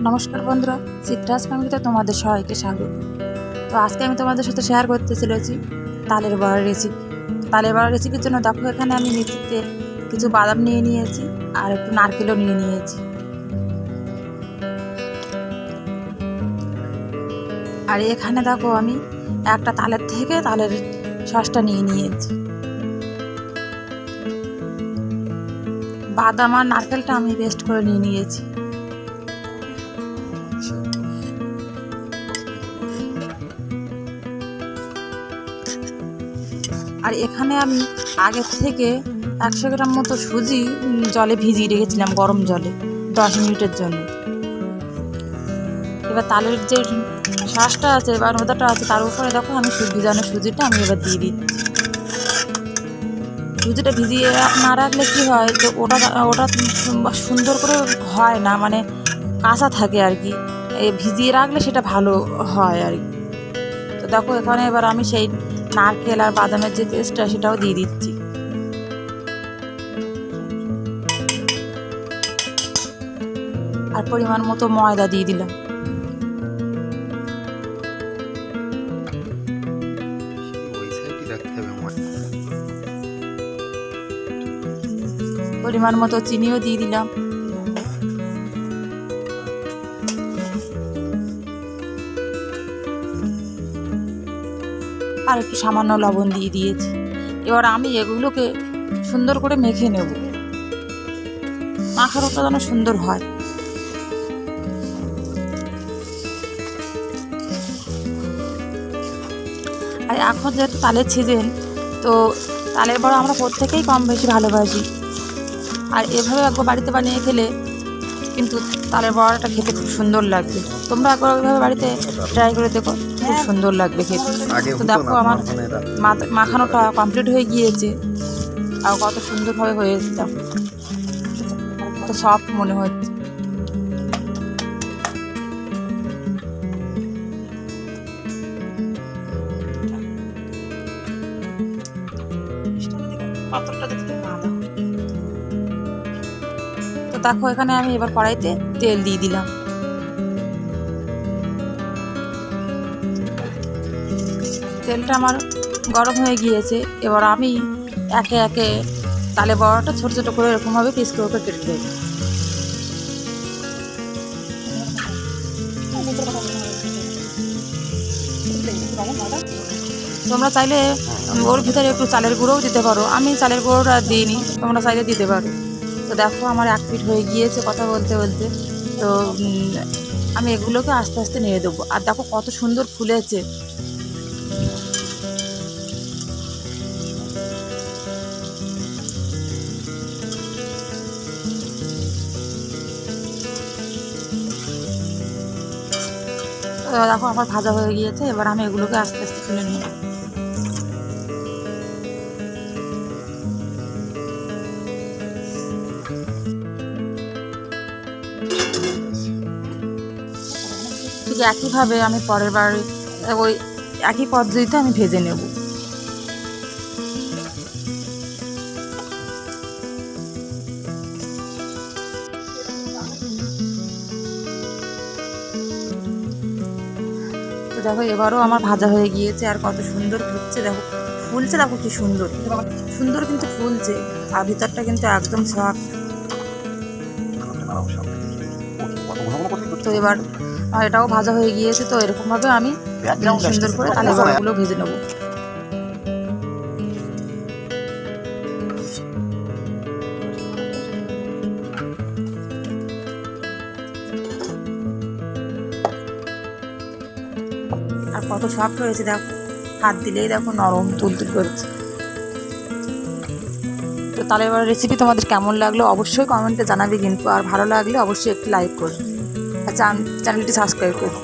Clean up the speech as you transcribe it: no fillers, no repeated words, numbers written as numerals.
নমস্কার বন্ধুরা, চিত্রাস ফ্যামিলিতে তোমাদের সবাইকে স্বাগত। তো আজকে আমি তোমাদের সাথে শেয়ার করতে চলেছি তালের বড়ার রেসিপি। তালের বড়ার রেসিপির জন্য দেখো এখানে আমি মিক্সিতে কিছু বাদাম নিয়ে নিয়েছি আর একটু নারকেলও নিয়ে নিয়েছি। আর এখানে দেখো আমি একটা তালের থেকে তালের শাঁসটা নিয়ে নিয়েছি। বাদাম আর নারকেলটা আমি পেস্ট করে নিয়ে নিয়েছি। আর এখানে আমি আগের থেকে 100 গ্রাম মতো সুজি জলে ভিজিয়ে রেখেছিলাম, গরম জলে 10 মিনিটের জন্য। এবার তালের যে শাঁসটা আছে বা নোদাটা আছে তার উপরে দেখো আমি ভিজানো সুজিটা আমি এবার দিয়ে দিচ্ছি। সুজিটা ভিজিয়ে না রাখলে কী হয়, যে ওটা ওটা সুন্দর করে হয় না, মানে কাঁচা থাকে আর কি। ভিজিয়ে রাখলে সেটা ভালো হয় আর কি। তো দেখো এখানে এবার আমি সেই নারকেল আর বাদামের যে পেস্টটা সেটাও দিয়ে দিচ্ছি। আর পরিমাণ মতো ময়দা দিয়ে দিলাম। পরিমাণ মতো চিনিও দিয়ে দিলাম। আর একটু সামান্য লবণ দিয়ে দিয়েছি। এবার আমি এগুলোকে সুন্দর করে মেখে নেব, মাখানোটা যেন সুন্দর হয়। আর এখন যেহেতু তালের সিজন, তো তালের বড়া আমরা প্রত্যেকেই কম বেশি ভালোবাসি। আর এভাবে একবার বাড়িতে বানিয়ে খেলে কিন্তু তালের বড়াটা খেতে খুব সুন্দর লাগবে। তোমরা একবার ওইভাবে বাড়িতে ট্রাই করে দেখো, খুব সুন্দর লাগবে খেতে। তো দেখো আমার মাখানোটা কমপ্লিট হয়ে গিয়েছে, আর কত সুন্দরভাবে হয়েছে, দেখো কত সফট মনে হচ্ছে। তো দেখো এখানে আমি এবার কড়াইতে তেল দিয়ে দিলাম। তেলটা আমার গরম হয়ে গিয়েছে। এবার আমি একে একে তালে বড়াটা ছোট ছোট করে এরকমভাবে পিস করে কেটে দেব। তোমরা চাইলে ওর ভিতরে একটু চালের গুঁড়োও দিতে পারো, আমি চালের গুঁড়োটা দিইনি, তোমরা চাইলে দিতে পারো। তো দেখো আমার এক পিঠ হয়ে গিয়েছে কথা বলতে বলতে। তো আমি এগুলোকে আস্তে আস্তে নেড়ে দেবো। আর দেখো কত সুন্দর ফুলেছে। দেখো আমার ভাজা হয়ে গিয়েছে। এবার আমি এগুলোকে আস্তে আস্তে তুলে নিই। ঠিক একইভাবে আমি পরের বার ওই একই পদ্ধতিতে আমি ভেজে নেব। তো দেখো এবারও আমার ভাজা হয়ে গিয়েছে, আর কত সুন্দর ফুটছে, দেখো ফুলছে, দেখো কি সুন্দর সুন্দর কিন্তু ফুলছে। আর ভিতরটা কিন্তু একদম সফট। তো এবার এটাও ভাজা হয়ে গিয়েছে। তো এরকমভাবে আমি সুন্দর করে তালের বড়াগুলো ভেজে নেব। আর কত সফট হয়েছে দেখো, হাত দিলেই দেখো নরম তুলতুল করছে। তো তালের বড়ার রেসিপি তোমাদের কেমন লাগলো অবশ্যই কমেন্টে জানাবে কিন্তু। আর ভালো লাগলে অবশ্যই একটি লাইক করো আর চ্যানেলটি সাবস্ক্রাইব করো।